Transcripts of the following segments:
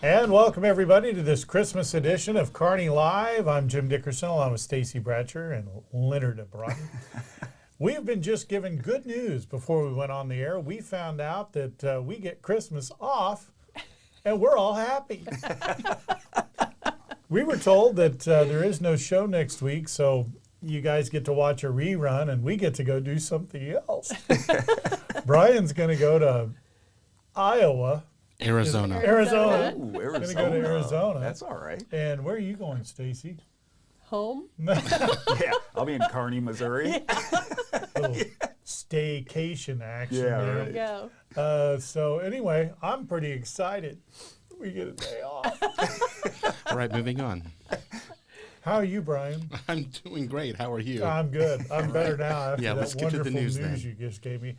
And welcome everybody to this Christmas edition of Kearney Live. I'm Jim Dickerson along with Stacy Bratcher and Leonard Broughton. We've been just given good news before we went on the air. We found out that we get Christmas off and we're all happy. We were told that there is no show next week, so you guys get to watch a rerun and we get to go do something else. Brian's going to go to Iowa. Arizona. Ooh, Arizona. Gonna go to Arizona. That's all right. And where are you going, Stacy? Home? Yeah, I'll be in Kearney, Missouri. Little staycation action Yeah, there. There you go. So anyway, I'm pretty excited. We get a day off. All right, moving on. How are you, Brian? I'm doing great. How are you? I'm good. I'm better now after Yeah, that let's get to wonderful the news news then. you just gave me.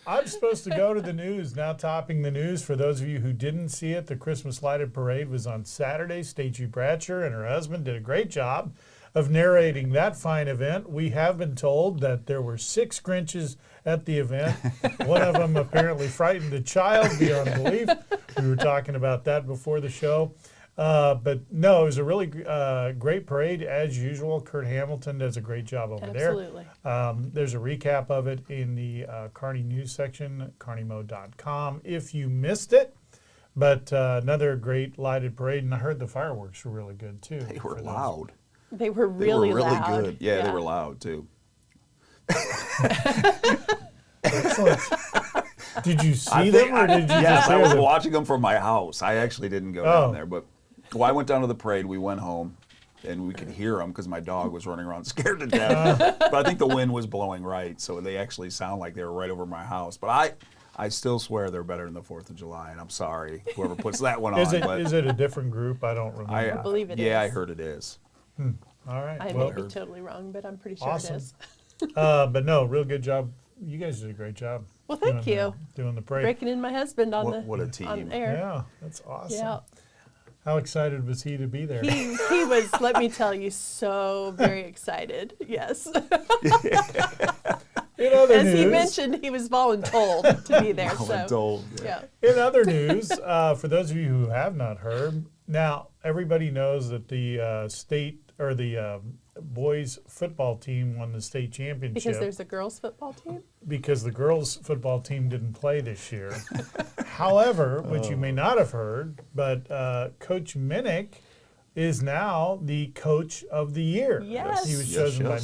I'm supposed to go to the news. Now topping the news, for those of you who didn't see it, the Christmas Lighted Parade was on Saturday. Stacy Bratcher and her husband did a great job of narrating that fine event. We have been told that there were 6 Grinches at the event. One of them apparently frightened a child beyond belief. We were talking about that before the show. But no, it was a really great parade as usual. Kurt Hamilton does a great job over Absolutely. there. There's a recap of it in the Kearney news section, KMO.com, if you missed it. But another great lighted parade, and I heard the fireworks were really good too. They were for those. loud. They were really, they were really loud. good. Yeah, they were loud too. Excellent. Did you see them or did you Yes, just I hear was them? watching them from my house. I actually didn't go Oh. down there, but I went down to the parade. We went home, and we could hear them because my dog was running around scared to death. But I think the wind was blowing right, so they actually sound like they were right over my house. But I still swear they're better than the 4th of July, and I'm sorry whoever puts that one on. Is but it a different group? I don't remember. I believe it yeah, I is. heard it is. All right. I well, may be totally wrong, but I'm pretty sure Awesome. it is. but no, real good job. You guys did a great job. Well, thank doing you. doing the parade. Breaking in my husband on What a team. on air. Yeah, that's awesome. Yeah. How excited was he to be there? He was, let me tell you, so very excited. Yes. In other As news, he mentioned, he was voluntold to be there. Voluntold, yeah. in other news, for those of you who have not heard, now everybody knows that the state or the boys football team won the state championship Because there's a girls' football team? because the girls football team didn't play this year. However, which you may not have heard, but Coach Minnick is now the coach of the year. Yes. He was Yes, chosen by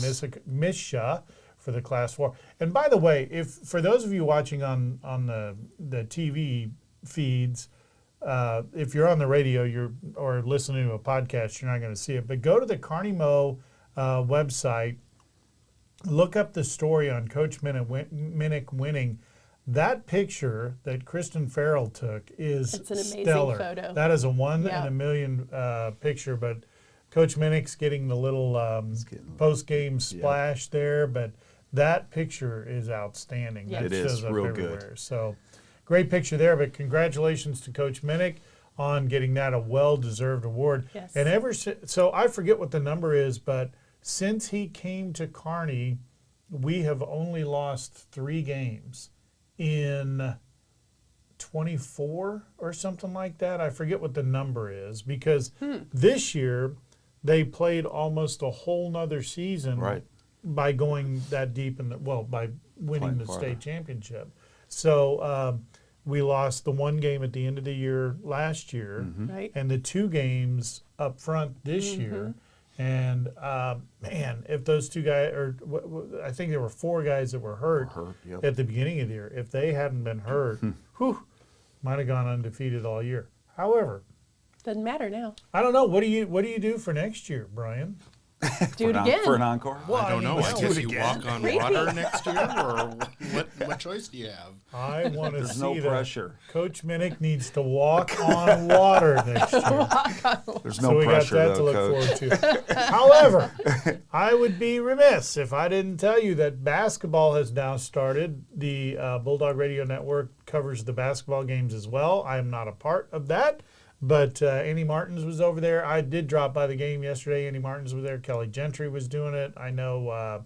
Miss Shah for the Class 4. And by the way, if for those of you watching on the TV feeds, if you're on the radio or listening to a podcast, you're not going to see it. But go to the Kearney Mo website, look up the story on Coach Minnick winning. That picture that Kristen Farrell took is It's an amazing stellar. photo. That is a one Yeah. in a million picture. But Coach Minnick's getting the little post-game splash there. But that picture is outstanding. Yeah. That It is shows up real everywhere. good. So great picture there. But congratulations to Coach Minnick on getting that a well-deserved award. Yes. And so I forget what the number is, but since he came to Kearney, we have only lost 3 games in 24 or something like that. I forget what the number is because this year they played almost a whole nother season Right. by going that deep by winning Playing the farther. state championship. So we lost the 1 game at the end of the year last year Right? and the 2 games up front this year. And man, if those 2 guys, I think there were 4 guys that were hurt Yep. at the beginning of the year. If they hadn't been hurt, might have gone undefeated all year. However, Doesn't matter now. I don't know. What do you do for next year, Brian? Do it again. For an encore? I don't know. I well, guess do it you again. walk on Repeat. water next year, or what choice do you have? I want to There's see no that pressure. Coach Minnick needs to walk on water next year. There's So no we pressure, got that to though, look Coach. forward to. However, I would be remiss if I didn't tell you that basketball has now started. The Bulldog Radio Network covers the basketball games as well. I am not a part of that, but Annie Martins was over there. I did drop by the game yesterday. Annie Martins was there. Kelly Gentry was doing it. I know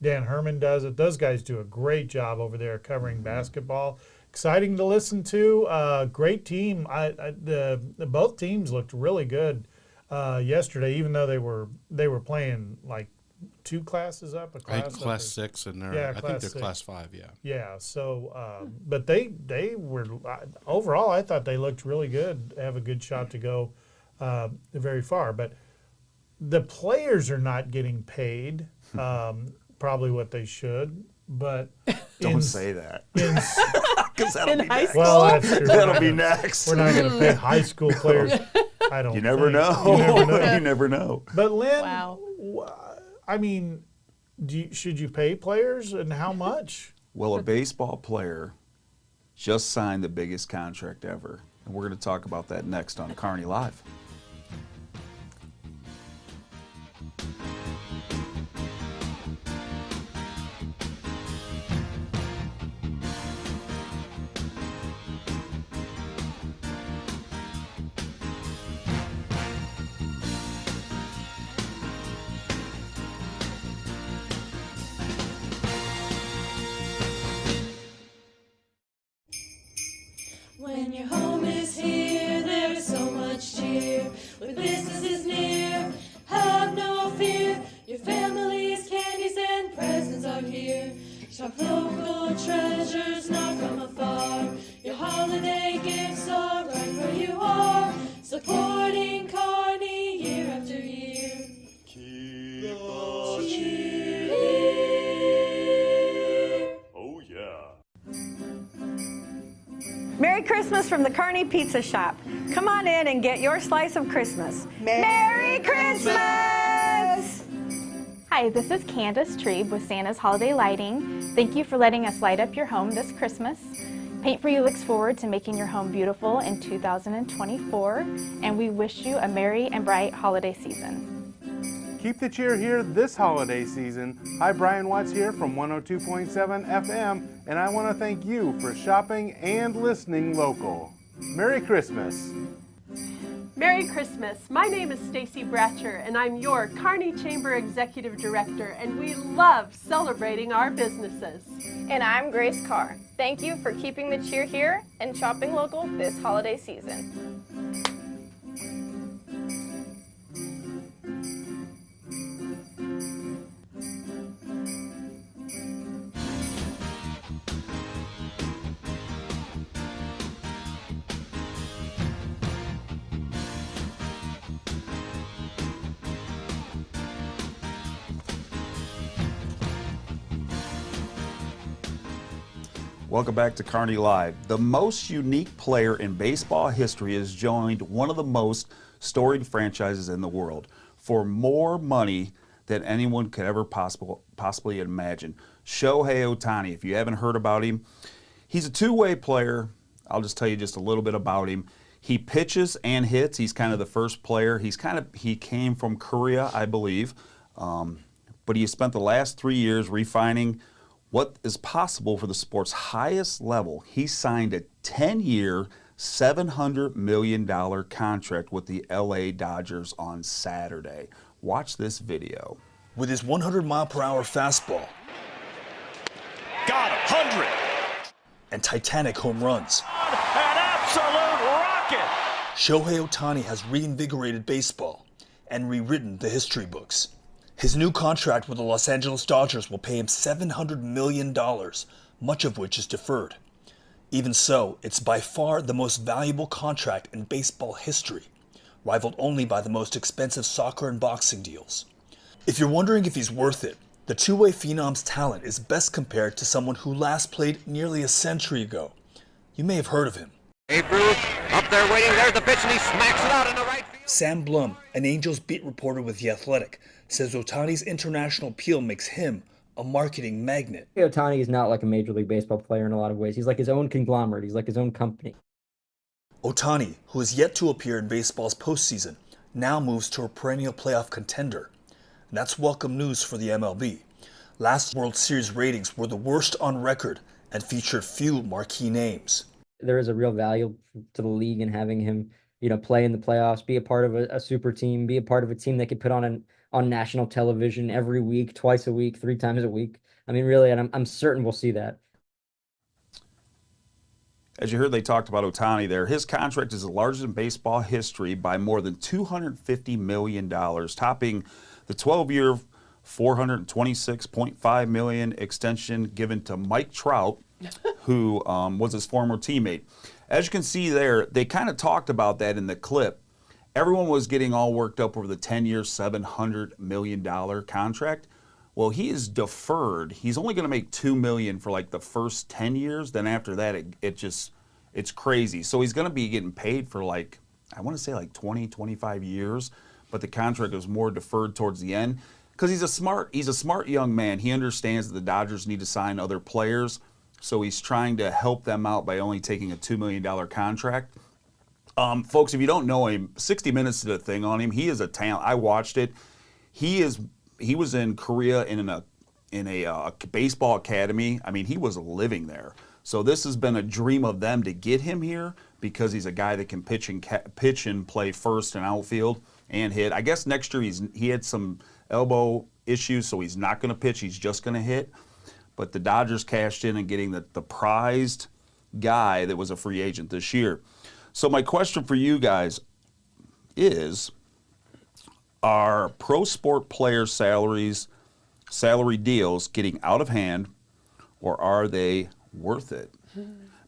Dan Herman does it. Those guys do a great job over there covering basketball. exciting to listen to. Great team. Both teams looked really good yesterday, even though they were playing like 2 classes up, a class up, Class 6, and Yeah, I think class they're 6. Class 5. Yeah. Yeah. So, but they were overall. I thought they looked really good. Have a good shot to go very far. But the players are not getting paid probably what they should. But Don't say that. Because that'll In be high next. school? Well, that's true. That'll be next. We're not going to pay high school players. I don't. You never think. know. You never know. You never know. But Lynn, Wow. I mean, should you pay players, and how much? Well, a baseball player just signed the biggest contract ever. And we're going to talk about that next on Kearney Live. When your home is here, there is so much cheer. When business is near, have no fear. Your family's candies and presents are here. Shop local treasures not from afar. Your holiday gifts are right where you are. Supporting Kearney year after year. Keep the cheer here. Oh, yeah. Merry Christmas from the Kearney Pizza Shop. Come on in and get your slice of Christmas. Merry Christmas! Hi, this is Candace Trebe with Santa's Holiday Lighting. Thank you for letting us light up your home this Christmas. Paint For You looks forward to making your home beautiful in 2024, and we wish you a merry and bright holiday season. Keep the cheer here this holiday season. Hi, Brian Watts here from 102.7 FM, and I want to thank you for shopping and listening local. Merry Christmas. Merry Christmas. My name is Stacy Bratcher, and I'm your Kearney Chamber Executive Director, and we love celebrating our businesses. And I'm Grace Carr. Thank you for keeping the cheer here and shopping local this holiday season. Welcome back to Kearney Live. The most unique player in baseball history has joined one of the most storied franchises in the world for more money than anyone could ever possibly imagine. Shohei Ohtani, if you haven't heard about him, he's a two-way player. I'll just tell you just a little bit about him. He pitches and hits. He's kind of the first player. He came from Korea, I believe, but he spent the last 3 years refining what is possible for the sport's highest level. He signed a 10-year, $700 million contract with the LA Dodgers on Saturday. Watch this video. With his 100-mile-per-hour fastball, Got 100. and titanic home runs, An absolute rocket. Shohei Ohtani has reinvigorated baseball and rewritten the history books. His new contract with the Los Angeles Dodgers will pay him $700 million, much of which is deferred. Even so, it's by far the most valuable contract in baseball history, rivaled only by the most expensive soccer and boxing deals. If you're wondering if he's worth it, the two-way phenom's talent is best compared to someone who last played nearly a century ago. You may have heard of him. Hey, Bruce, up there waiting. There's the pitch, and he smacks it out in the right field. Sam Blum, an Angels beat reporter with The Athletic, says Ohtani's international appeal makes him a marketing magnet. Ohtani is not like a Major League Baseball player in a lot of ways. He's like his own conglomerate. He's like his own company. Ohtani, who has yet to appear in baseball's postseason, now moves to a perennial playoff contender. And that's welcome news for the MLB. Last World Series ratings were the worst on record and featured few marquee names. There is a real value to the league in having him, play in the playoffs, be a part of a super team, be a part of a team that could put on national television every week, twice a week, 3 times a week. I mean, really, and I'm certain we'll see that. as you heard, they talked about Ohtani there. His contract is the largest in baseball history by more than $250 million, topping the 12-year, $426.5 million extension given to Mike Trout, who was his former teammate. As you can see there, they kind of talked about that in the clip. Everyone was getting all worked up over the 10-year, $700 million contract. Well, he is deferred. He's only going to make $2 million for like the first 10 years. Then after that, it's crazy. So he's going to be getting paid for like, I want to say like 20, 25 years, but the contract is more deferred towards the end because he's a smart young man. He understands that the Dodgers need to sign other players. So he's trying to help them out by only taking a $2 million contract. Folks, if you don't know him, 60 Minutes did a thing on him. He is a talent. I watched it. He was in Korea in a baseball academy. I mean, he was living there. So this has been a dream of them to get him here because he's a guy that can pitch and play first and outfield and hit. I guess next year he had some elbow issues, so he's not going to pitch. He's just going to hit. But the Dodgers cashed in and getting the prized guy that was a free agent this year. So my question for you guys is, are pro sport players' salary deals getting out of hand, or are they worth it?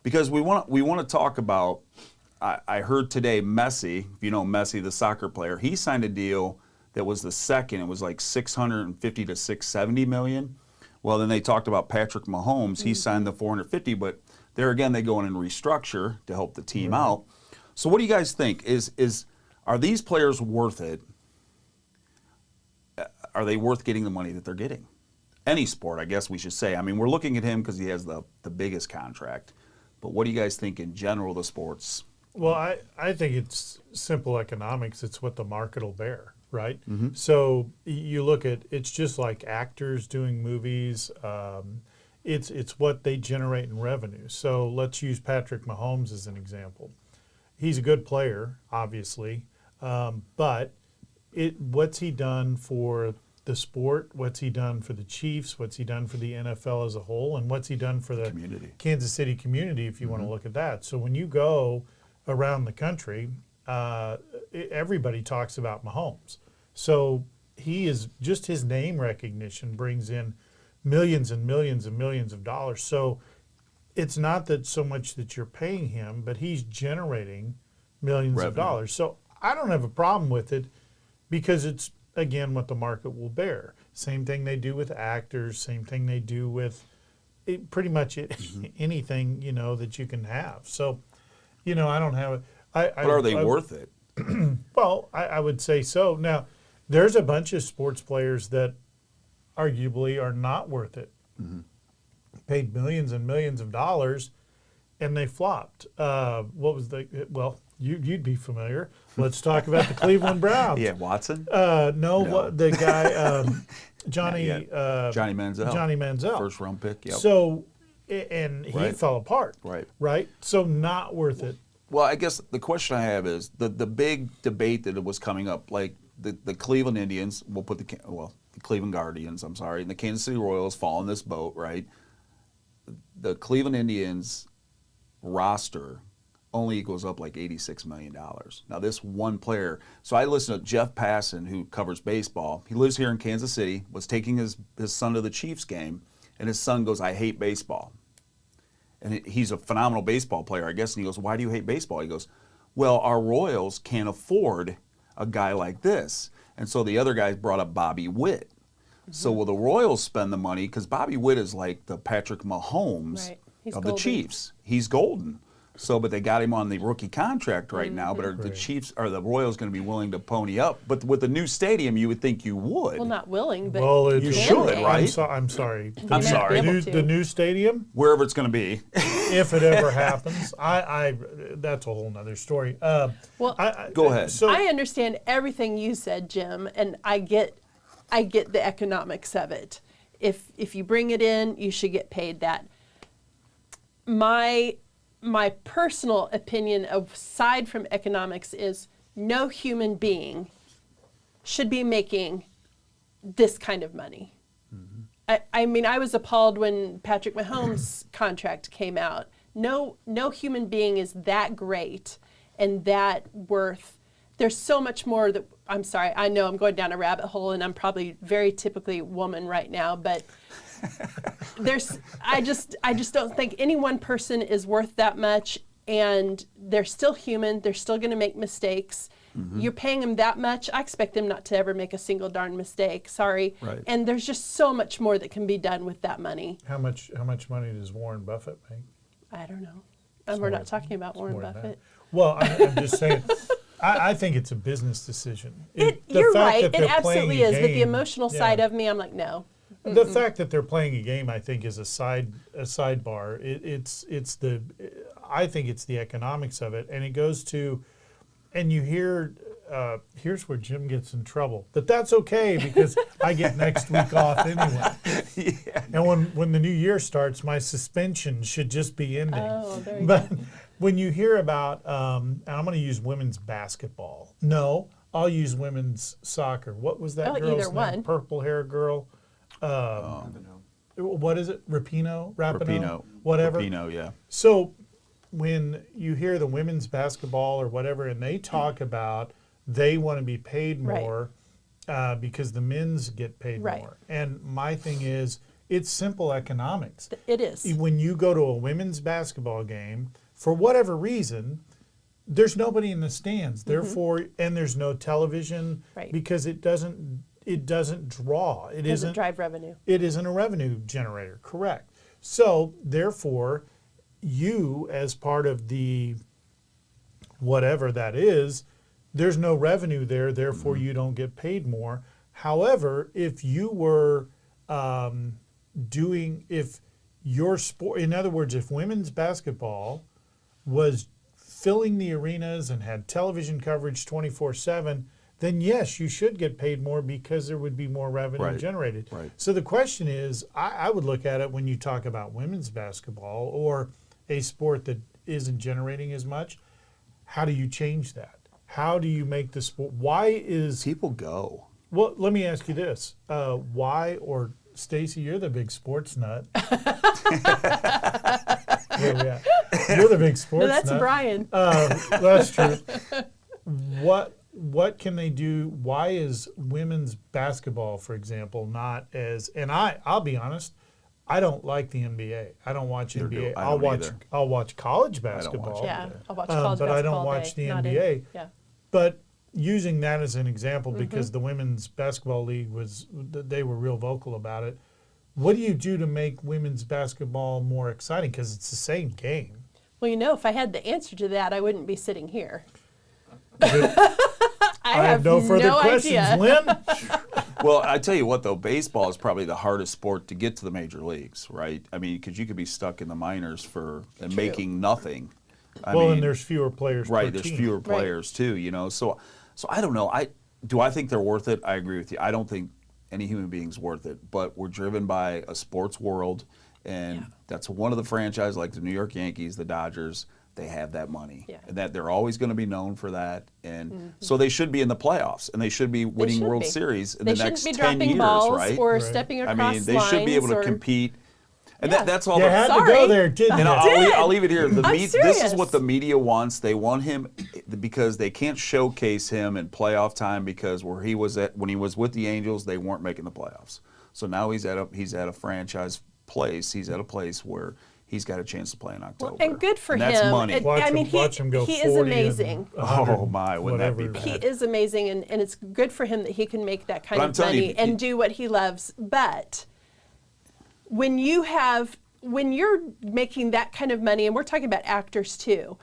Because we want to talk about, I heard today Messi, if you know Messi, the soccer player, he signed a deal that was the second. It was like 650 to 670 million. Well, then they talked about Patrick Mahomes. He signed the 450, but there again, they go in and restructure to help the team out. So what do you guys think? Are these players worth it? Are they worth getting the money that they're getting? Any sport, I guess we should say. I mean, we're looking at him because he has the biggest contract. But what do you guys think in general, the sports? Well, I think it's simple economics. It's what the market will bear, right? Mm-hmm. So you look at, it's just like actors doing movies. It's what they generate in revenue. So let's use Patrick Mahomes as an example. He's a good player, obviously, but what's he done for the sport? What's he done for the Chiefs? What's he done for the NFL as a whole? And what's he done for the community. Kansas City community, if you want to look at that? So when you go around the country, everybody talks about Mahomes. So he is, just his name recognition brings in millions and millions and millions of dollars. So it's not that so much that you're paying him, but he's generating millions of dollars. So I don't have a problem with it because it's, again, what the market will bear. Same thing they do with actors, same thing they do with pretty much anything, that you can have. So, I don't have it. But are they worth it? Well, I would say so. Now, there's a bunch of sports players that arguably are not worth it. Paid millions and millions of dollars, and they flopped. What was you'd be familiar. Let's talk about the Cleveland Browns. Yeah, Watson? No. The guy, Johnny Manziel. Johnny Manziel. First round pick, yep. So, and he fell apart. Right? So not worth it. Well, I guess the question I have is the big debate that was coming up, like the Cleveland Indians, the Cleveland Guardians, I'm sorry, and the Kansas City Royals fall in this boat, right? The Cleveland Indians roster only equals up like $86 million. Now this one player, so I listened to Jeff Passan, who covers baseball. He lives here in Kansas City, was taking his son to the Chiefs game, and his son goes, "I hate baseball." And he's a phenomenal baseball player, I guess, and he goes, "Why do you hate baseball?" He goes, "Well, our Royals can't afford a guy like this." And so the other guys brought up Bobby Witt. So will the Royals spend the money? Because Bobby Witt is like the Patrick Mahomes of the Chiefs. He's golden. So, but they got him on the rookie contract right now. But are the Chiefs, are the Royals going to be willing to pony up? But with the new stadium, you would think you would. Well, not willing, but you should, right? I'm sorry. The new stadium, wherever it's going to be, if it ever happens, that's a whole nother story. Go ahead. So I understand everything you said, Jim, and I get the economics of it. If you bring it in, you should get paid that. My personal opinion, aside from economics, is no human being should be making this kind of money. I mean, I was appalled when Patrick Mahomes' contract came out No human being is that great and that worth. There's so much more that, I'm sorry, I know I'm going down a rabbit hole and I'm probably very typically woman right now, but I just don't think any one person is worth that much, and they're still human. They're still going to make mistakes. You're paying them that much. I expect them not to ever make a single darn mistake. Sorry. Right. And there's just so much more that can be done with that money. How much money does Warren Buffett make? I don't know. And we're not talking about Warren more than Buffett. Well, I'm just saying. I think it's a business decision. You're right. It They're absolutely playing is. a But the game- emotional yeah. side of me, I'm like, no. The fact that they're playing a game, I think, is a sidebar. I think it's the economics of it, and it goes to, and you hear. Here's where Jim gets in trouble, but that's okay because I get next week off anyway. Yeah. And when the new year starts, my suspension should just be ending. Oh, there you But go. when you hear about, and I'm going to use women's basketball. No, I'll use women's soccer. What was that Oh, girl's either name? one. Purple hair girl. What is it? Rapinoe? Whatever. Rapinoe, yeah. So when you hear the women's basketball or whatever, and they talk about they want to be paid Right. more because the men's get paid Right. more. And my thing is, it's simple economics. It is. When you go to a women's basketball game, for whatever reason, there's nobody in the stands. Therefore, and there's no television Right. because it doesn't draw. It Doesn't isn't drive revenue. It isn't a revenue generator, correct. So therefore, you as part of the whatever that is, there's no revenue there, therefore you don't get paid more. However, if you were if your sport, in other words, if women's basketball was filling the arenas and had television coverage 24/7, then yes, you should get paid more because there would be more revenue Right. generated. Right. So the question is, I would look at it when you talk about women's basketball or a sport that isn't generating as much, how do you change that? How do you make the sport? Why is people go? Well, let me ask you this: why, or Stacy, you're the big sports nut. Where we at? You're the big sports No, that's nut. Brian. That's true. What can they do? Why is women's basketball, for example, not as? And I'll be honest, I don't like the NBA. I don't watch Neither do NBA. I. I I'll don't watch. either. I'll watch college I don't watch basketball. Yeah, I'll watch college but basketball. I don't all watch day. the Not NBA. Yeah. But using that as an example, because the women's basketball league they were real vocal about it. What do you do to make women's basketball more exciting? Because it's the same game. Well, if I had the answer to that, I wouldn't be sitting here. I have no further questions, idea. Lynn. Well, I tell you what, though, baseball is probably the hardest sport to get to the major leagues, right? I mean, because you could be stuck in the minors and making nothing. I mean, and there's fewer players. Right, per there's team. fewer players too. So I don't know. Do I think they're worth it? I agree with you. I don't think any human being's worth it. But we're driven by a sports world, and that's one of the franchises, like the New York Yankees, the Dodgers. They have that money, and that they're always going to be known for that, and so they should be in the playoffs, and they should be winning World Series in the next 10 years, right? Or stepping across I mean, they should be able to compete. And that's all. You had to go there, didn't you? And I'll leave it here. This is serious. what the media wants. They want him because they can't showcase him in playoff time because when he was with the Angels, they weren't making the playoffs. So now he's at a franchise place. He's at a place where he's got a chance to play in October. And good for him. That's money. Watch him go he 40 is amazing. Oh my, wouldn't that be whatever. bad? He is amazing, and it's good for him that he can make that kind But I'm of telling money you, and do what he loves. But when you're making that kind of money, and we're talking about actors too,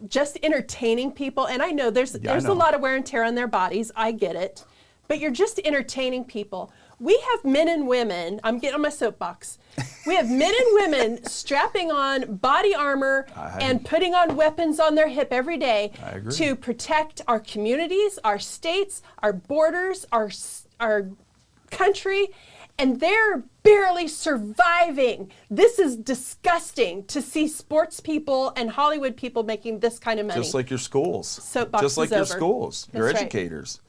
just entertaining people, and I know there's a lot of wear and tear on their bodies, I get it, but you're just entertaining people. We have men and women, I'm getting on my soapbox, we have men and women strapping on body armor and putting on weapons on their hip every day to protect our communities, our states, our borders, our country, and they're barely surviving. This is disgusting to see sports people and Hollywood people making this kind of money. Just like your schools. Soapbox Just like is your over. schools, your That's right. educators.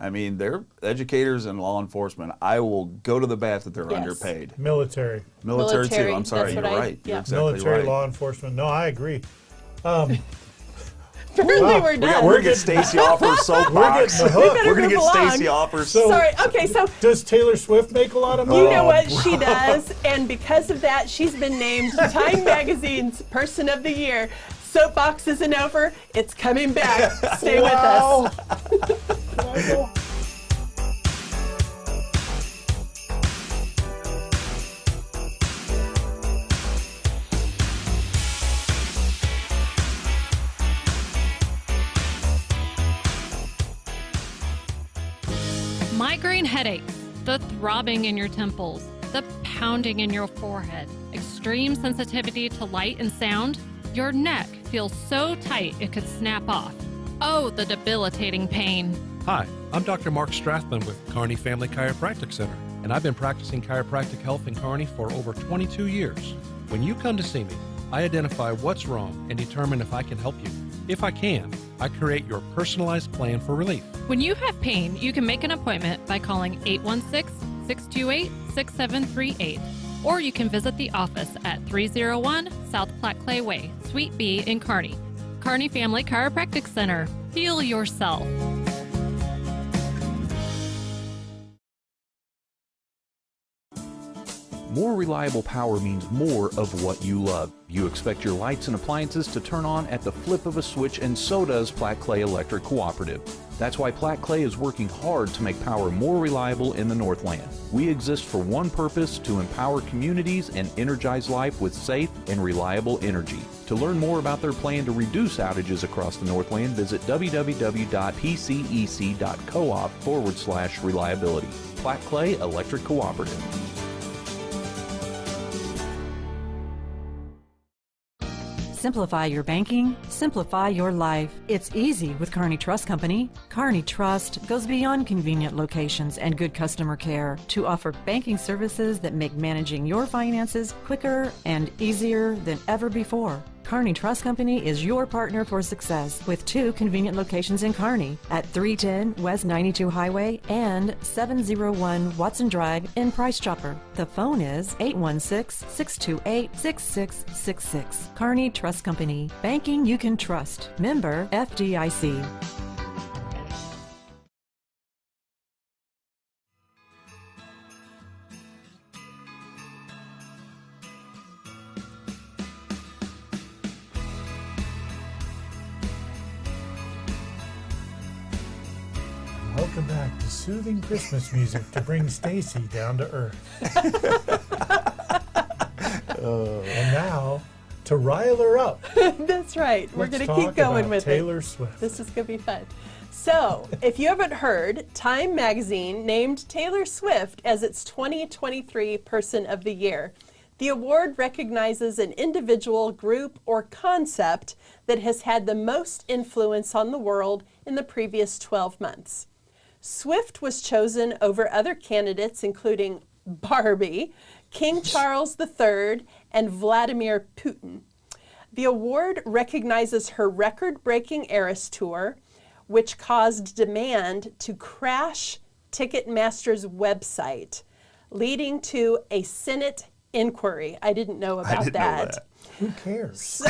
I mean, they're educators and law enforcement. I will go to the bat that they're underpaid. Military too. I'm sorry, you're right. You're exactly military, right. law enforcement. No, I agree. Apparently we're done. We're getting Stacey off her soapbox. We're getting the hook. We're going to get move along. Stacey off her Sorry. Okay, so does Taylor Swift make a lot of money? you know what she does, and because of that, she's been named Time Magazine's Person of the Year. Soapbox isn't over. It's coming back. Stay with us. Migraine headaches, the throbbing in your temples, the pounding in your forehead, extreme sensitivity to light and sound. Your neck feels so tight it could snap off. Oh, the debilitating pain. Hi, I'm Dr. Mark Strathman with Kearney Family Chiropractic Center, and I've been practicing chiropractic health in Kearney for over 22 years. When you come to see me, I identify what's wrong and determine if I can help you. If I can, I create your personalized plan for relief. When you have pain, you can make an appointment by calling 816-628-6738, or you can visit the office at 301 South Platte Clay Way, Suite B in Kearney. Kearney Family Chiropractic Center. Heal yourself. More reliable power means more of what you love. You expect your lights and appliances to turn on at the flip of a switch, and so does Platte Clay Electric Cooperative. That's why Platte Clay is working hard to make power more reliable in the Northland. We exist for one purpose: to empower communities and energize life with safe and reliable energy. To learn more about their plan to reduce outages across the Northland, visit www.pcec.coop/reliability. Platte Clay Electric Cooperative. Simplify your banking, simplify your life. It's easy with Kearney Trust Company. Kearney Trust goes beyond convenient locations and good customer care to offer banking services that make managing your finances quicker and easier than ever before. Kearney Trust Company is your partner for success with 2 convenient locations in Kearney at 310 West 92 Highway and 701 Watson Drive in Price Chopper. The phone is 816-628-6666. Kearney Trust Company. Banking you can trust. Member FDIC. Welcome back to soothing Christmas music to bring Stacey down to earth. And now, to rile her up. That's right. We're going to Let's keep going talk with about Taylor Swift. This is going to be fun. So, if you haven't heard, Time Magazine named Taylor Swift as its 2023 Person of the Year. The award recognizes an individual, group, or concept that has had the most influence on the world in the previous 12 months. Swift was chosen over other candidates, including Barbie, King Charles III, and Vladimir Putin. The award recognizes her record-breaking Eras Tour, which caused demand to crash Ticketmaster's website, leading to a Senate inquiry. I didn't know about that. Who cares?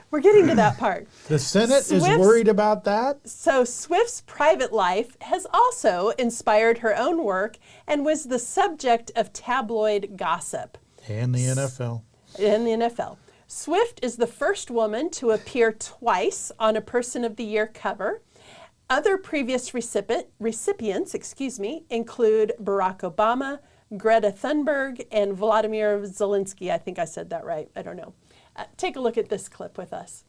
We're getting to that part. The Senate is worried about that? So Swift's private life has also inspired her own work and was the subject of tabloid gossip. And the NFL. And the NFL. Swift is the first woman to appear twice on a Person of the Year cover. Other previous recipients include Barack Obama, Greta Thunberg, and Vladimir Zelensky. I think I said that right. I don't know. Take a look at this clip with us.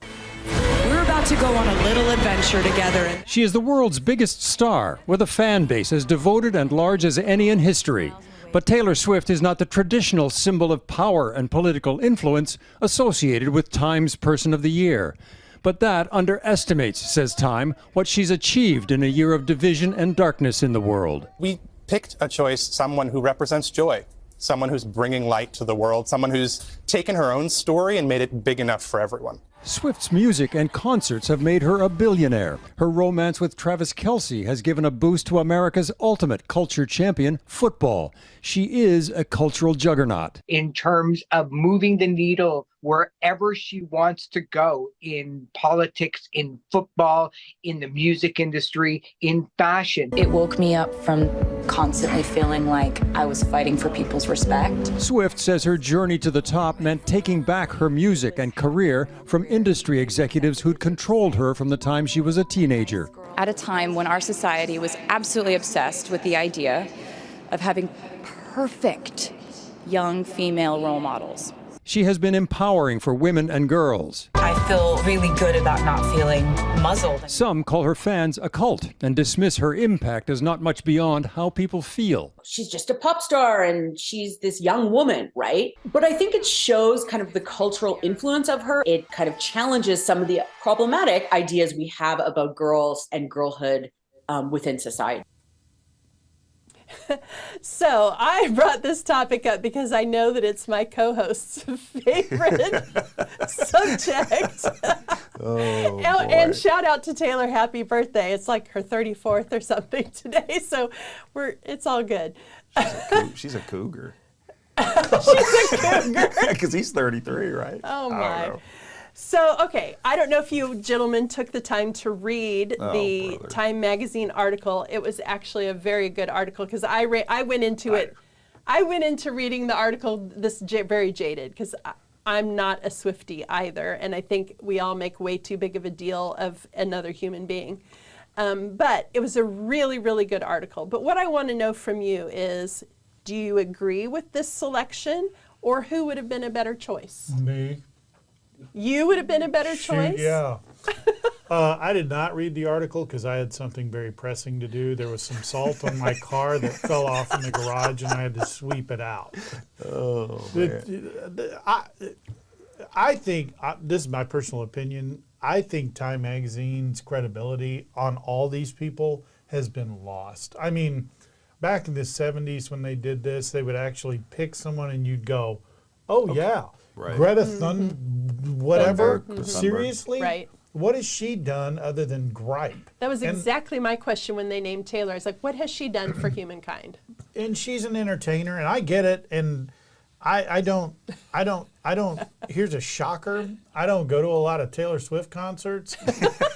We're about to go on a little adventure together. She is the world's biggest star, with a fan base as devoted and large as any in history. But Taylor Swift is not the traditional symbol of power and political influence associated with Time's Person of the Year. But that underestimates, says Time, what she's achieved in a year of division and darkness in the world. We picked a choice, someone who represents joy, someone who's bringing light to the world, someone who's taken her own story and made it big enough for everyone. Swift's music and concerts have made her a billionaire. Her romance with Travis Kelce has given a boost to America's ultimate culture champion, football. She is a cultural juggernaut. In terms of moving the needle wherever she wants to go, in politics, in football, in the music industry, in fashion. It woke me up from constantly feeling like I was fighting for people's respect. Swift says her journey to the top meant taking back her music and career from industry executives who'd controlled her from the time she was a teenager. At a time when our society was absolutely obsessed with the idea of having perfect young female role models. She has been empowering for women and girls. I feel really good about not feeling muzzled. Some call her fans a cult and dismiss her impact as not much beyond how people feel. She's just a pop star and she's this young woman, right? But I think it shows kind of the cultural influence of her. It kind of challenges some of the problematic ideas we have about girls and girlhood within society. So I brought this topic up because I know that it's my co-host's favorite subject. Oh, and shout out to Taylor, happy birthday. It's like her 34th or something today, so it's all good. She's a cougar. She's a cougar. Because he's 33, right? Oh I don't my. know. So, okay, I don't know if you gentlemen took the time to read the brother. Time magazine article. It was actually a very good article because I went into it. I went into reading the article very jaded because I'm not a Swiftie either, and I think we all make way too big of a deal of another human being. But it was a really, really good article. But what I want to know from you is, do you agree with this selection, or who would have been a better choice? Me. You would have been a better choice? Yeah. I did not read the article because I had something very pressing to do. There was some salt on my car that fell off in the garage, and I had to sweep it out. Oh, man. I think, this is my personal opinion, I think Time Magazine's credibility on all these people has been lost. I mean, back in the 70s when they did this, they would actually pick someone and you'd go, oh, yeah. Right. Greta whatever. Thunberg. Seriously? Right. What has she done other than gripe? That was exactly my question when they named Taylor. I was like, what has she done for humankind? And she's an entertainer, and I get it. And I don't. Here's a shocker. I don't go to a lot of Taylor Swift concerts.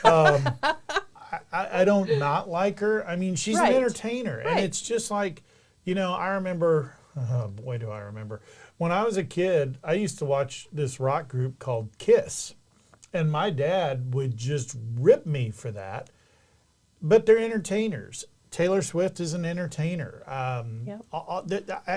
I don't not like her. I mean, she's an entertainer, and it's just like, I remember. Oh boy, do I remember. When I was a kid, I used to watch this rock group called Kiss, and my dad would just rip me for that. But they're entertainers. Taylor Swift is an entertainer.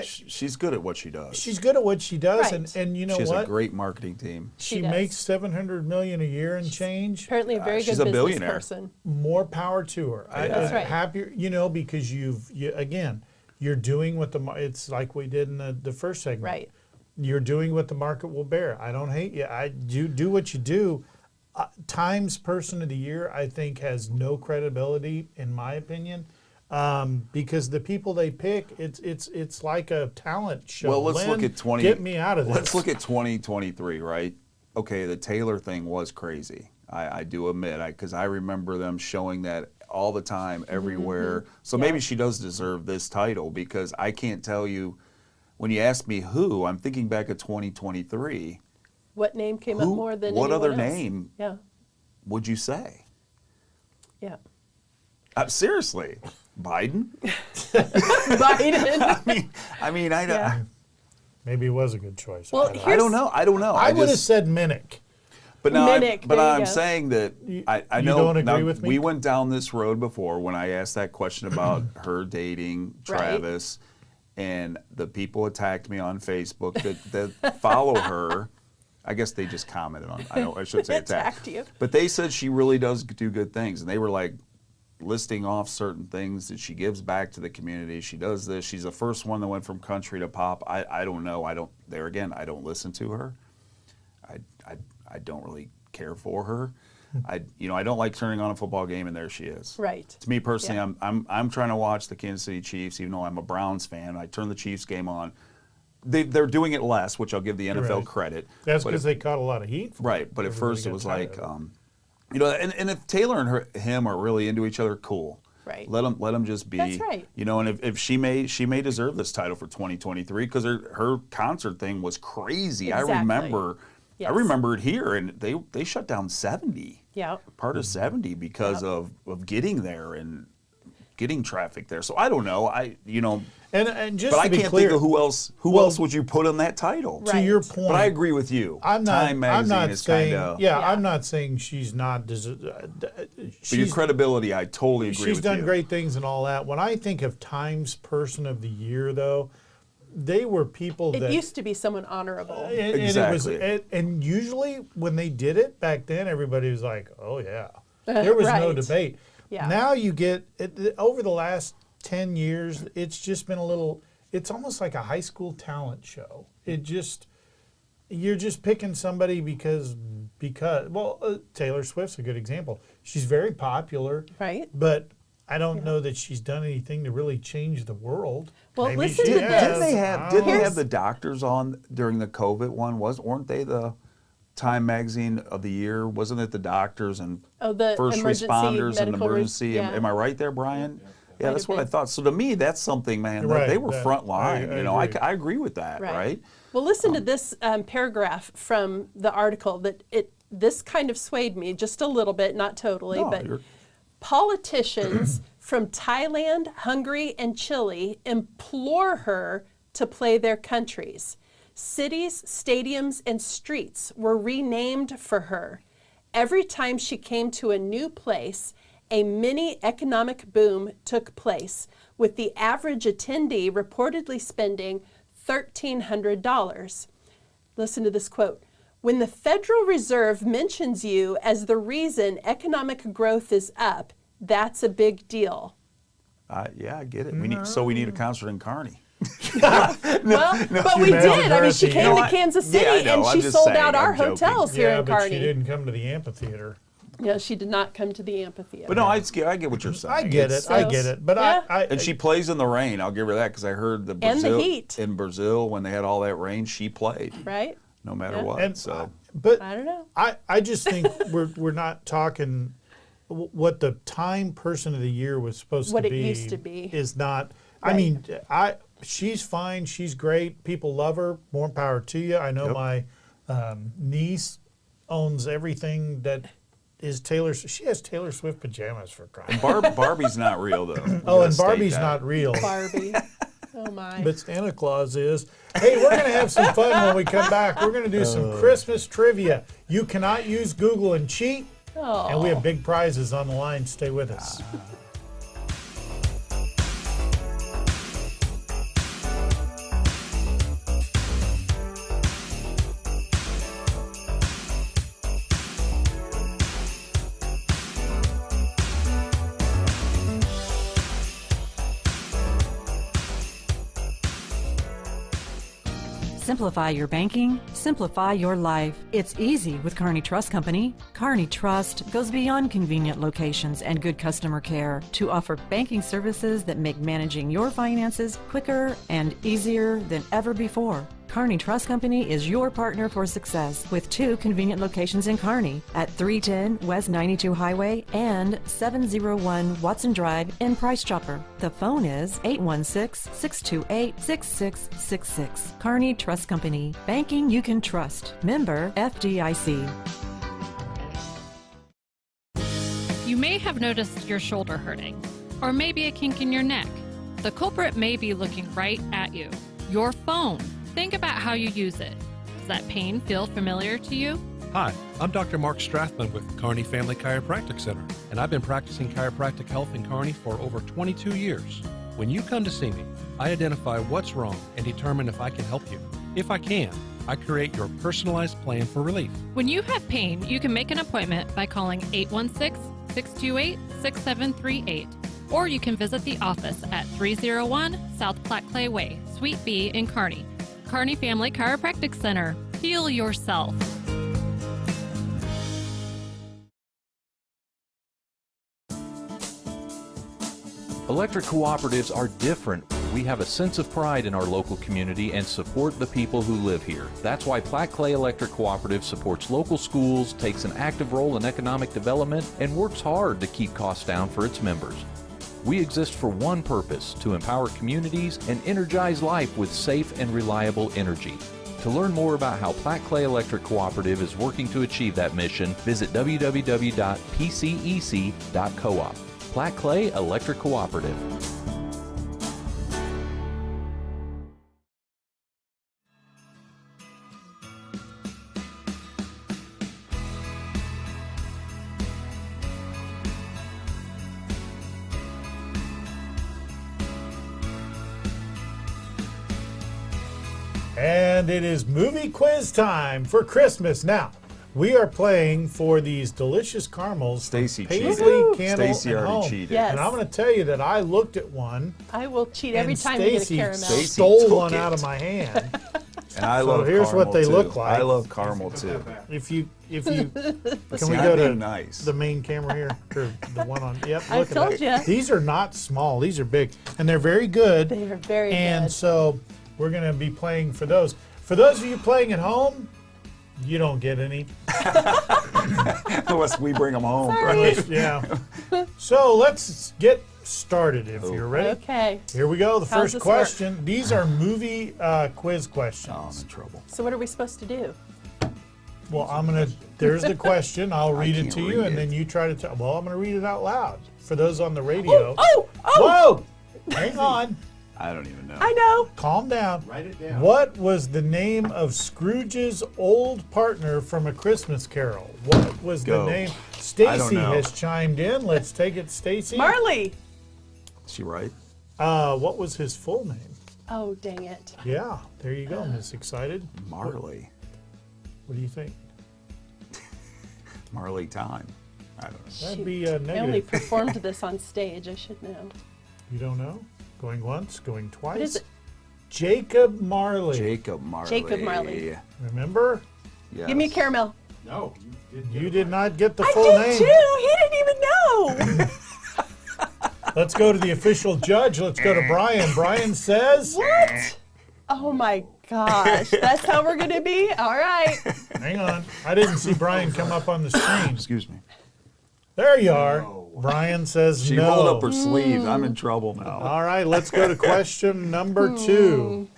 She's good at what she does. She's good at what she does, and you know she has what? a great marketing team. She makes $700 million a year and change. Apparently, a very good she's a business billionaire. person. More power to her. That's right. Happier, because you're doing what it's like we did in the first segment. Right. You're doing what the market will bear. I don't hate you. I do what you do. Times Person of the Year, I think, has no credibility, in my opinion, because the people they pick, it's like a talent show. Well, let's look at Get me out of this. Let's look at 2023, right? Okay, the Taylor thing was crazy. I do admit, because I remember them showing that all the time, everywhere. Mm-hmm. So maybe she does deserve this title, because I can't tell you. When you ask me who, I'm thinking back at 2023. What name came up more than what anyone other else? name would you say? Yeah. Seriously, Biden? Biden. I mean, maybe it was a good choice. Well, I don't know. I would have said Minnick. But now, Minnick, I'm saying that I know. You don't agree with me? We went down this road before when I asked that question about her dating Travis. And the people attacked me on Facebook that follow her. I guess they just commented on. I shouldn't say attacked you. But they said she really does do good things, and they were like listing off certain things that she gives back to the community. She does this. She's the first one that went from country to pop. I don't know. I don't listen to her. I don't really care for her. I don't like turning on a football game and there she is. Right. To me personally, I'm trying to watch the Kansas City Chiefs, even though I'm a Browns fan. I turn the Chiefs game on. they're doing it less, which I'll give the NFL credit. That's because they caught a lot of heat. Right, but at first it was like, you know, and if Taylor and him are really into each other, cool. Right. Let them just be. That's right. You know, and if she may deserve this title for 2023 because her concert thing was crazy. Exactly. I remember. Yes. I remember it here, and they shut down 70. Yeah. Part of 70 because of getting there and getting traffic there. So I don't know. And just but to I be can't clear, think of who else would you put on that title. To your point, But I agree with you. I'm Time magazine is saying, kind of. yeah, I'm not saying she's not. But your credibility, I totally agree with you. She's done great things and all that. When I think of Times Person of the Year, though, they were people that it used to be someone honorable. Exactly. And usually when they did it back then, everybody was like, "Oh yeah," there was no debate. Yeah. Now you get over the last 10 years, it's just been a little. It's almost like a high school talent show. You're just picking somebody because Taylor Swift's a good example. She's very popular, right? But I don't know that she's done anything to really change the world. Well, Maybe listen she to has. this. Didn't they have the doctors on during the COVID one? Weren't they the Time Magazine of the Year? Wasn't it the doctors and the first responders and medical emergency? yeah. Am I right there, Brian? Yeah, that's what I been. thought. So to me, that's something, man. Right, they were that- front line. I agree with that, right? Well, listen to this paragraph from the article this kind of swayed me just a little bit, not totally, but politicians from Thailand, Hungary, and Chile implore her to play their countries. Cities, stadiums, and streets were renamed for her. Every time she came to a new place, a mini economic boom took place, with the average attendee reportedly spending $1,300. Listen to this quote. When the Federal Reserve mentions you as the reason economic growth is up, that's a big deal. Yeah, I get it. We need a concert in Kearney. But we did. I mean, she came to Kansas City and she sold out our hotels here in Kearney. But she didn't come to the amphitheater. Yeah, she did not come to the amphitheater. But no, I get what you're saying. I get it. But and she plays in the rain. I'll give her that because I heard the heat in Brazil when they had all that rain. She played right, no matter what. And but I don't know. I just think we're not talking what the Time Person of the Year was supposed to be. What it used to be is not. Right. I mean, she's fine. She's great. People love her. More power to you. I know my niece owns everything that is Taylor. She has Taylor Swift pajamas for crying. Barbie's not real though. And Barbie's not real. Barbie. Oh my. But Santa Claus is. Hey, we're going to have some fun when we come back. We're going to do some Christmas trivia. You cannot use Google and cheat. Oh. And we have big prizes on the line. Stay with us. Simplify your banking, simplify your life. It's easy with Kearney Trust Company. Kearney Trust goes beyond convenient locations and good customer care to offer banking services that make managing your finances quicker and easier than ever before. Kearney Trust Company is your partner for success with 2 convenient locations in Kearney at 310 West 92 Highway and 701 Watson Drive in Price Chopper. The phone is 816-628-6666. Kearney Trust Company. Banking you can trust. Member FDIC. You may have noticed your shoulder hurting, or maybe a kink in your neck. The culprit may be looking right at you. Your phone. Think about how you use it. Does that pain feel familiar to you? Hi, I'm Dr. Mark Strathman with Kearney Family Chiropractic Center, and I've been practicing chiropractic health in Kearney for over 22 years. When you come to see me, I identify what's wrong and determine if I can help you. If I can, I create your personalized plan for relief. When you have pain, you can make an appointment by calling 816-628-6738, or you can visit the office at 301 South Platte Clay Way, Suite B in Kearney. Kearney Family Chiropractic Center. Heal yourself. Electric cooperatives are different. We have a sense of pride in our local community and support the people who live here. That's why Platte Clay Electric Cooperative supports local schools, takes an active role in economic development, and works hard to keep costs down for its members. We exist for one purpose, to empower communities and energize life with safe and reliable energy. To learn more about how Platte Clay Electric Cooperative is working to achieve that mission, visit www.pcec.coop. Platte Clay Electric Cooperative. And it is movie quiz time for Christmas. Now, we are playing for these delicious caramels. Stacy Paisley, cheated. Candle, Stacy and already Home. cheated. Yes. And I'm going to tell you that I looked at one. I will cheat every and time you get a Stacy caramel. stole one out of my hand. And I So love here's what caramel, they too. look like. I love caramel too. If you can See, we I'm go to being nice. the main camera here, or the one on? Yep, I look at told that. ya. These are not small; these are big, and they're very good. They are very And good. so we're going to be playing for those. For those of you playing at home, you don't get any. Unless we bring them home. Unless- yeah. So let's get started if you're ready. Okay. Here we go. The How's first this question. These are movie quiz questions. Oh, I'm in trouble. So what are we supposed to do? Well, there's the question. I'll read it can't to you, read and it. then you try to tell. Well, I'm going to read it out loud for those on the radio. Oh! Whoa! Hang on. I don't even know. I know. Calm down. Write it down. What was the name of Scrooge's old partner from A Christmas Carol? What was Go. the name? I don't Stacy know. has chimed in. Let's take it, Stacy. Marley. Is she right? What was his full name? Oh, dang it. Yeah, there you go, Miss Excited. Marley. What do you think? Marley time. I don't know. That'd be I only negative. performed this on stage. I should know. You don't know? Going once, going twice. What is it? Jacob Marley. Jacob Marley. Jacob Marley. Remember? Yes. Give me a caramel. No, You did not get the I full did name. too. He didn't even know. Let's go to the official judge. Let's go to Brian. Brian says. What? Oh my gosh. That's how we're going to be? All right. Hang on. I didn't see Brian come up on the screen. Excuse me. There you are. Brian says She no. rolled up her sleeves. I'm in trouble now. All right, let's go to question number 2.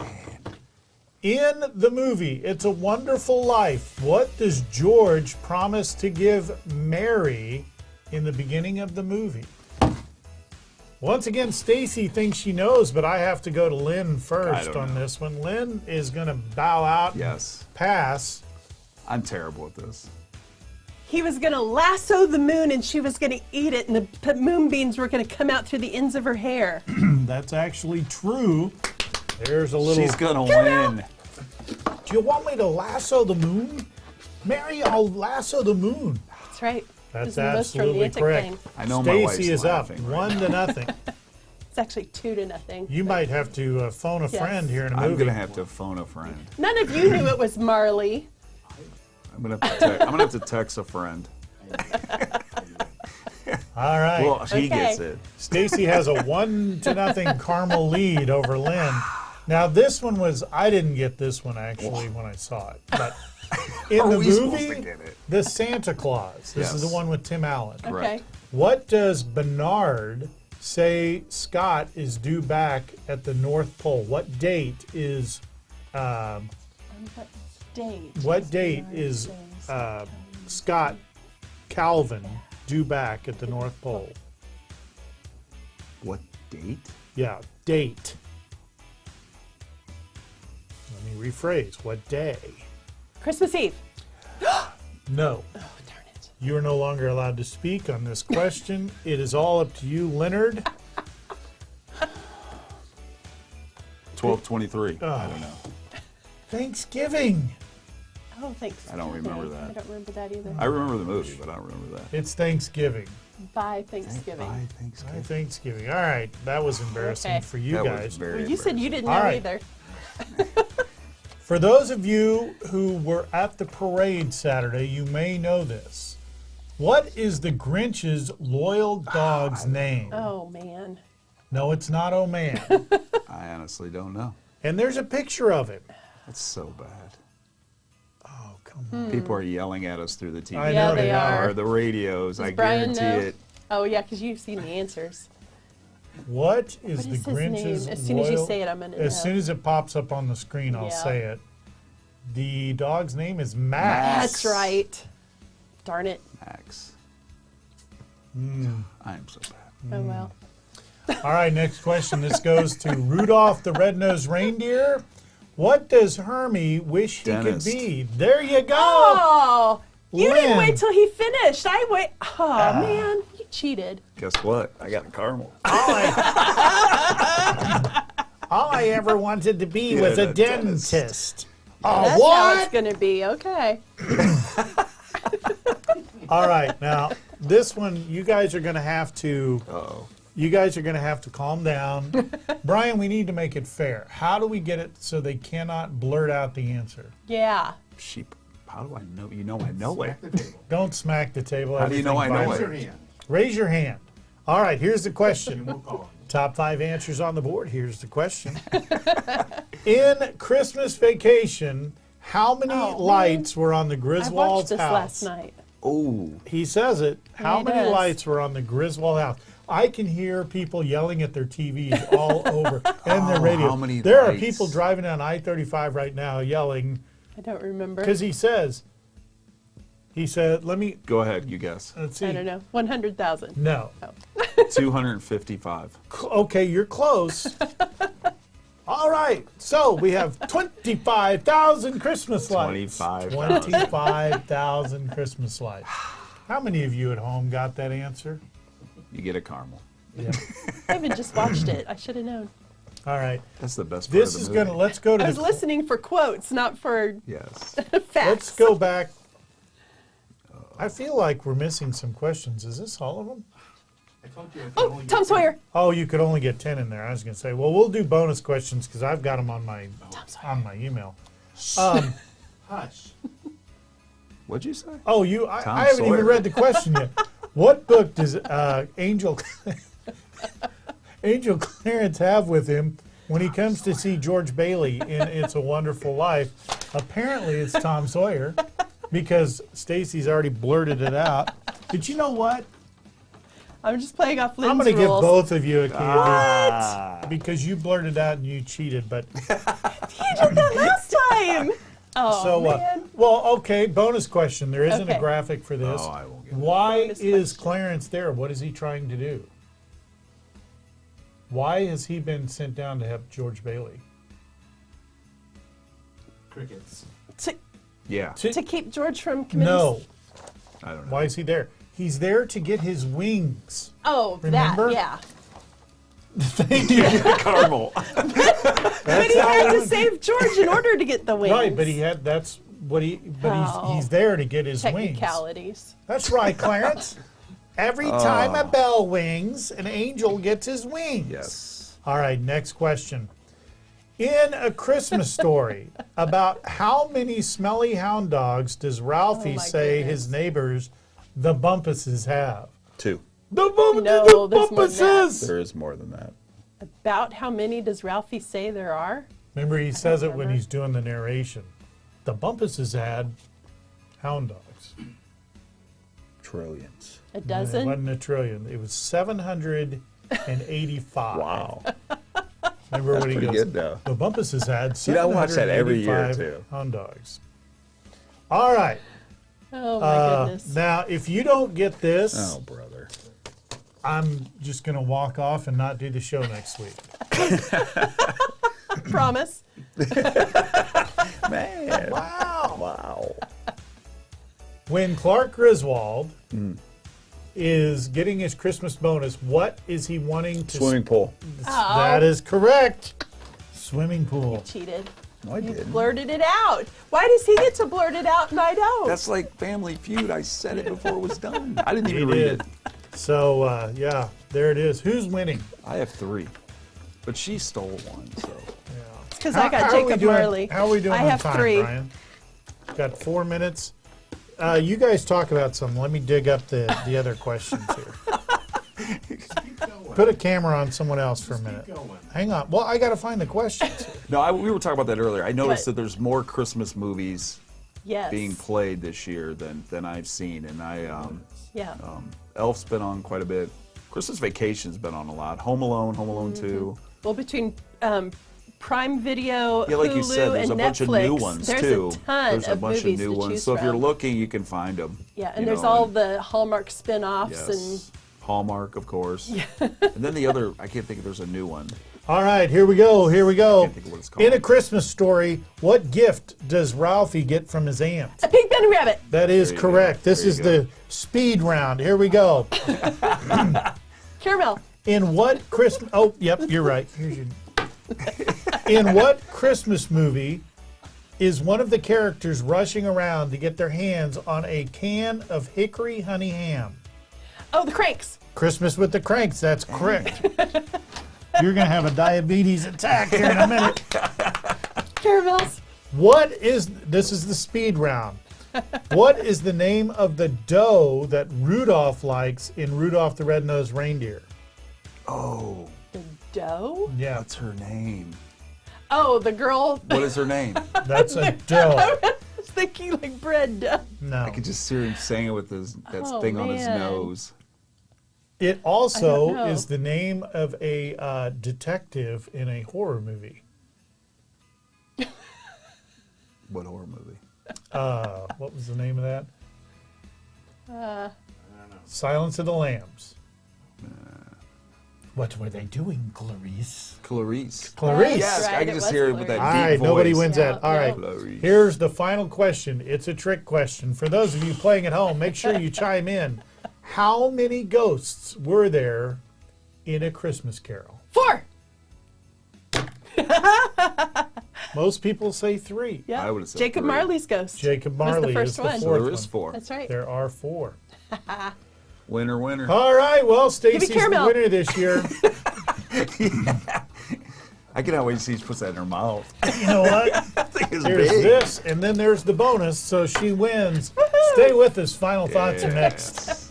In the movie It's a Wonderful Life, what does George promise to give Mary in the beginning of the movie? Once again, Stacy thinks she knows, but I have to go to Lynn first on this one. Lynn is going to bow out Yes. and pass. I'm terrible at this. He was going to lasso the moon and she was going to eat it, and the moonbeams were going to come out through the ends of her hair. That's actually true. There's a little... She's gonna win. Do you want me to lasso the moon? Mary, I'll lasso the moon. That's right. That's It's the most absolutely romantic correct. thing. I know my wife's Stacy is up, laughing right 1-0. It's actually 2-0. You might have to phone a Yes. friend here in a I'm movie. gonna have to phone a friend. None of you knew it was Marley. I'm gonna have to text a friend. All right. Well, he Okay. gets it. Stacy has a 1-0 caramel lead over Lynn. Now this one was, I didn't get this one actually when I saw it, but in Are the we supposed to movie, get it? The Santa Claus, this is the Yes. one with Tim Allen. Okay. What does Bernard say Scott is due back at the North Pole? What date is On what date? what date is Scott Calvin due back at the North Pole? What date? Yeah, date. Let me rephrase. What day? Christmas Eve. No. Oh, darn it. You are no longer allowed to speak on this question. It is all up to you, Leonard. 12/23. I don't know. Thanksgiving. Oh, thanks. I don't remember that. I don't remember that either. I remember the movie, but I don't remember that. It's Thanksgiving. By Thanksgiving. Bye, By Thanksgiving. Thanksgiving. All right. That was embarrassing Okay. for you That was guys. very Well, you said you didn't All know right. either. For those of you who were at the parade Saturday, you may know this. What is the Grinch's loyal dog's name? Oh, man. No, it's not Oh Man. I honestly don't know. And there's a picture of him. That's so bad. Oh, come on. People are yelling at us through the TV. I know they are. Or the radios. Does I Brian guarantee know? it. Oh, yeah, because you've seen the answers. What is What is the his Grinch's name? As soon as you loyal- say it, I'm gonna As know. soon as it pops up on the screen, I'll Yeah. say it. The dog's name is Max. That's right. Darn it. Max. Mm. I am so bad. Oh, well. All right, next question. This goes to Rudolph the Red-Nosed Reindeer. What does Hermie wish he Dentist. could be? There you go. Oh, you didn't Lynn. wait till he finished. I wait. Oh, man, you cheated. Guess what? I got a caramel. All I ever wanted to be Yeah, was a the dentist. Oh, That's what? how it's going to be. Okay. All right, now this one, you guys are going to have to. You guys are going to have to calm down. Brian, we need to make it fair. How do we get it so they cannot blurt out the answer? Yeah. Sheep. How do I know? You know I know it. Don't smack the table. How do you know I know Everything it? bites. Raise your hand. All right, here's the question. Top 5 answers on the board. Here's the question. In Christmas Vacation, how many lights were on the I Griswold's watched this house? last night. Oh. He says it. How He many does. lights were on the Griswold house? I can hear people yelling at their TVs all over and their Oh, radio. how many There are lights? people driving down I-35 right now yelling I don't remember. because he said, let me, Go ahead, you guess. let's see. I don't know. 100,000. No. 255. Okay, you're close. All right, so we have 25,000 Christmas lights. 25,000. 25,000 Christmas lights. How many of you at home got that answer? You get a caramel. Yeah. I haven't just watched it. I should have known. All right. That's the best part This of is the going to, movie. let's go to I was listening for quotes, not for Yes. facts. Let's go back. I feel like we're missing some questions. Is this all of them? Oh, Tom Sawyer. Oh, you could only get 10 in there. I was going to say, well, we'll do bonus questions because I've got them on my email. Hush. What'd you say? Oh, Tom I haven't even Sawyer. read the question yet. What book does Angel Clarence have with him when he comes to see George Bailey in It's a Wonderful Life? Apparently, it's Tom Sawyer because Stacy's already blurted it out. But you know what? I'm just playing off Lynn's I'm going to give rules. both of you a candy because you blurted out and you cheated. But You did that last time. Oh, so, man. well, okay. Bonus question. There isn't a Okay. graphic for this. Oh, I won't get it. Why Bonus is Clarence there? What is he trying to do? Why has he been sent down to help George Bailey? Crickets. Yeah. To keep George from committing... No. I don't know. Why is he there? He's there to get his wings. Oh, Remember? that, yeah. Thank you. Caramel. But he had to save George in order to get the wings. Right, but that's what Oh. he's there to get his wings. Technicalities. That's right, Clarence. Every time a bell rings, an angel gets his wings. Yes. All right, next question. In A Christmas Story, about how many smelly hound dogs does Ralphie my say goodness. his neighbors, the Bumpuses, have? 2. The No, there's more than Bumpuses! There is more than that. About how many does Ralphie say there are? Remember, he says it when he's doing the narration. The Bumpuses had hound dogs. Trillions. A It dozen? wasn't a trillion. It was 785. Wow. Remember what he Pretty goes? good, though. The Bumpuses had See, I watch that every year, 785 too. hound dogs. All right. Oh, my goodness. Now, if you don't get this, Oh, brother. I'm just going to walk off and not do the show next week. Promise. Man. Wow. Wow. When Clark Griswold is getting his Christmas bonus, what is he wanting to... Swimming pool. That is correct. Swimming pool. Cheated. No, I didn't. Blurted it out. Why does he get to blurt it out and I don't? That's like Family Feud. I said it before it was done. I didn't He even read did. it. So, yeah, there it is. Who's winning? I have 3. But she stole one, so. because I got Jacob Marley. How are we doing I on have time, 3. Brian? Got 4 minutes. You guys talk about some. Let me dig up the other questions here. Put a camera on someone else for a minute. Hang on. Well, I got to find the questions. No, we were talking about that earlier. I noticed that there's more Christmas movies being played this year than I've seen, and Elf's been on quite a bit. Christmas Vacation's been on a lot. Home Alone 2. Well, between Prime Video, like Hulu, you said, there's and a bunch Netflix, of new ones there's too. a ton There's a of bunch of movies new to ones. choose So if you're from. looking, you can find them. Yeah, and there's all the Hallmark spin-offs and Hallmark, of course. And then the other, I can't think if there's a new one. All right, here we go. I can't think of what it's called. In A Christmas Story, what gift does Ralphie get from his aunt? A pink bunny rabbit. That is correct. This is the speed round. Here we go. Caramel. In what Christmas? Oh, yep, you're right. Here's your. In what Christmas movie is one of the characters rushing around to get their hands on a can of hickory honey ham? Oh, the Cranks. Christmas with the Cranks. That's correct. You're going to have a diabetes attack here in a minute. Caramels. This is the speed round. What is the name of the dough that Rudolph likes in Rudolph the Red-Nosed Reindeer? Oh. The dough? Yeah. What's her name? Oh, the girl. What is her name? That's a dough. I was thinking like bread dough. No. I could just hear him saying it with that thing on his man. nose. It I also don't know. is the name of a detective in a horror movie. What horror movie? What was the name of that? Uh, Silence of the Lambs. What were they doing, Clarice? Clarice. Clarice. Yes, right, I can it just was hear it with that All deep right, voice. nobody wins that. All right, Clarice. here's the final question. It's a trick question. For those of you playing at home, make sure you chime in. How many ghosts were there in A Christmas Carol? 4. Most people say 3. Yeah. I would have said Jacob 3. Marley's ghost. Jacob was the Marley first is the one. fourth So there is one. 4. That's right. There are 4. Winner. All right, well, Stacy's the caramel. winner this year. I cannot wait to see she puts that in her mouth. You know what? That thing is There's big. this, and then there's the bonus, so she wins. Stay with us. Final thoughts are next. Yes.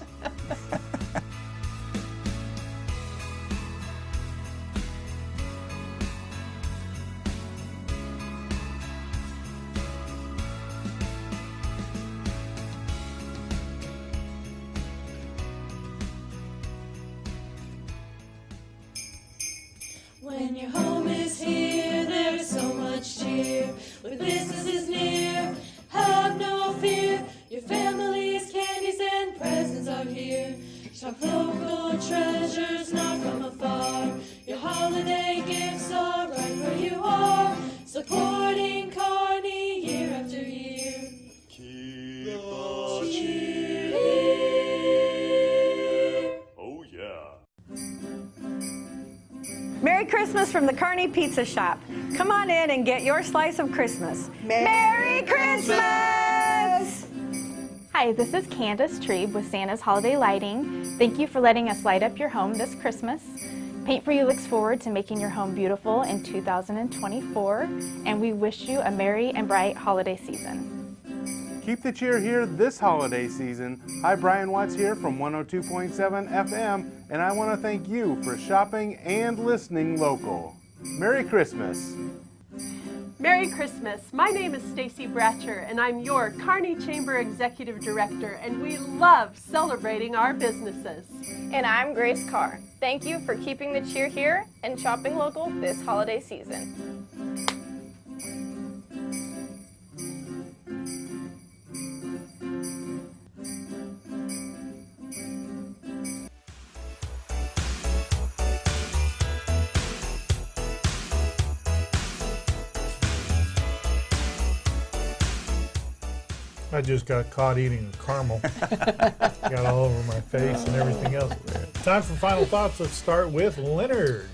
When your home is here, there's so much cheer. When business is near, have no fear. Your family's candies and presents are here. Shop local treasures not from afar. Your holiday gifts are right where you are. Supporting Kearney year after year. Keep the cheer. Oh, yeah. Merry Christmas from the Kearney Pizza Shop. Come on in and get your slice of Christmas. Merry Christmas! Hi, this is Candace Trebe with Santa's Holiday Lighting. Thank you for letting us light up your home this Christmas. Paint For You looks forward to making your home beautiful in 2024, and we wish you a merry and bright holiday season. Keep the cheer here this holiday season. Hi, Brian Watts here from 102.7 FM, and I want to thank you for shopping and listening local. Merry Christmas. Merry Christmas. My name is Stacy Bratcher, and I'm your Kearney Chamber Executive Director, and we love celebrating our businesses. And I'm Grace Carr. Thank you for keeping the cheer here and shopping local this holiday season. I just got caught eating a caramel. Got all over my face and everything else. Time for final thoughts. Let's start with Leonard.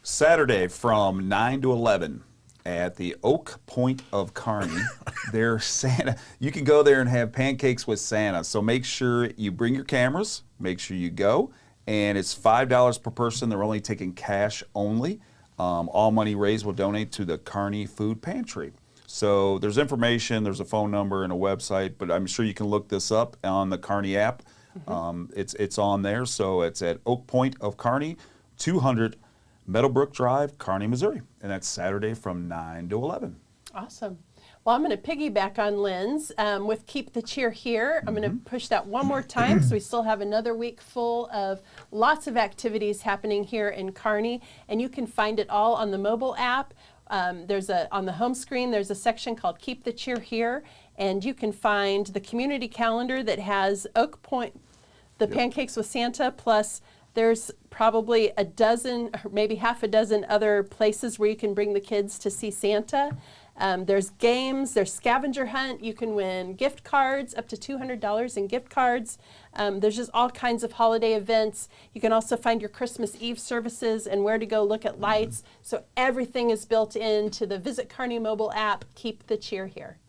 Saturday from 9 to 11 at the Oak Point of Kearney. There's Santa. You can go there and have pancakes with Santa. So make sure you bring your cameras. Make sure you go. And it's $5 per person. They're only taking cash only. All money raised will donate to the Kearney Food Pantry. So there's information, there's a phone number and a website, but I'm sure you can look this up on the Kearney app. It's on there, so it's at Oak Point of Kearney, 200 Meadowbrook Drive, Kearney, Missouri, and that's Saturday from 9 to 11. Awesome. Well, I'm going to piggyback on Lynn's with Keep the Cheer Here. I'm going to push that one more time, so we still have another week full of lots of activities happening here in Kearney, and you can find it all on the mobile app. On the home screen, there's a section called Keep the Cheer Here, and you can find the community calendar that has Oak Point, the Pancakes with Santa, plus there's probably a dozen, or maybe half a dozen other places where you can bring the kids to see Santa. There's games, there's scavenger hunt. You can win gift cards, up to $200 in gift cards. There's just all kinds of holiday events. You can also find your Christmas Eve services and where to go look at lights. So everything is built into the Visit Kearney mobile app. Keep the cheer here.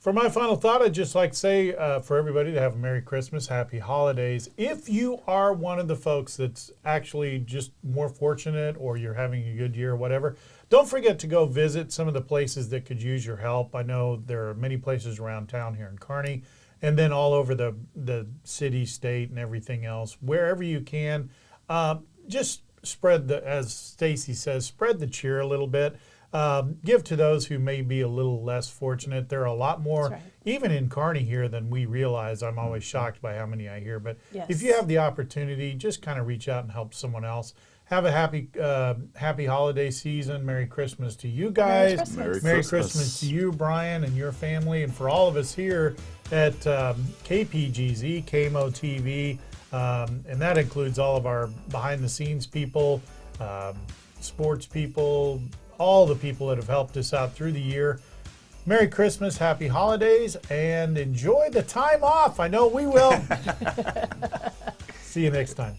For my final thought, I'd just like to say for everybody to have a Merry Christmas, Happy Holidays. If you are one of the folks that's actually just more fortunate or you're having a good year or whatever, don't forget to go visit some of the places that could use your help. I know there are many places around town here in Kearney and then all over the city, state, and everything else. Wherever you can, just spread as Stacy says, spread the cheer a little bit. Give to those who may be a little less fortunate. There are a lot more, even in Kearney here, than we realize. I'm always shocked by how many I hear. But if you have the opportunity, just kind of reach out and help someone else. Have a happy holiday season. Merry Christmas to you guys. Merry Christmas to you, Brian, and your family, and for all of us here at KPGZ, KMO-TV, and that includes all of our behind-the-scenes people, sports people, all the people that have helped us out through the year. Merry Christmas, Happy Holidays, and enjoy the time off. I know we will. See you next time.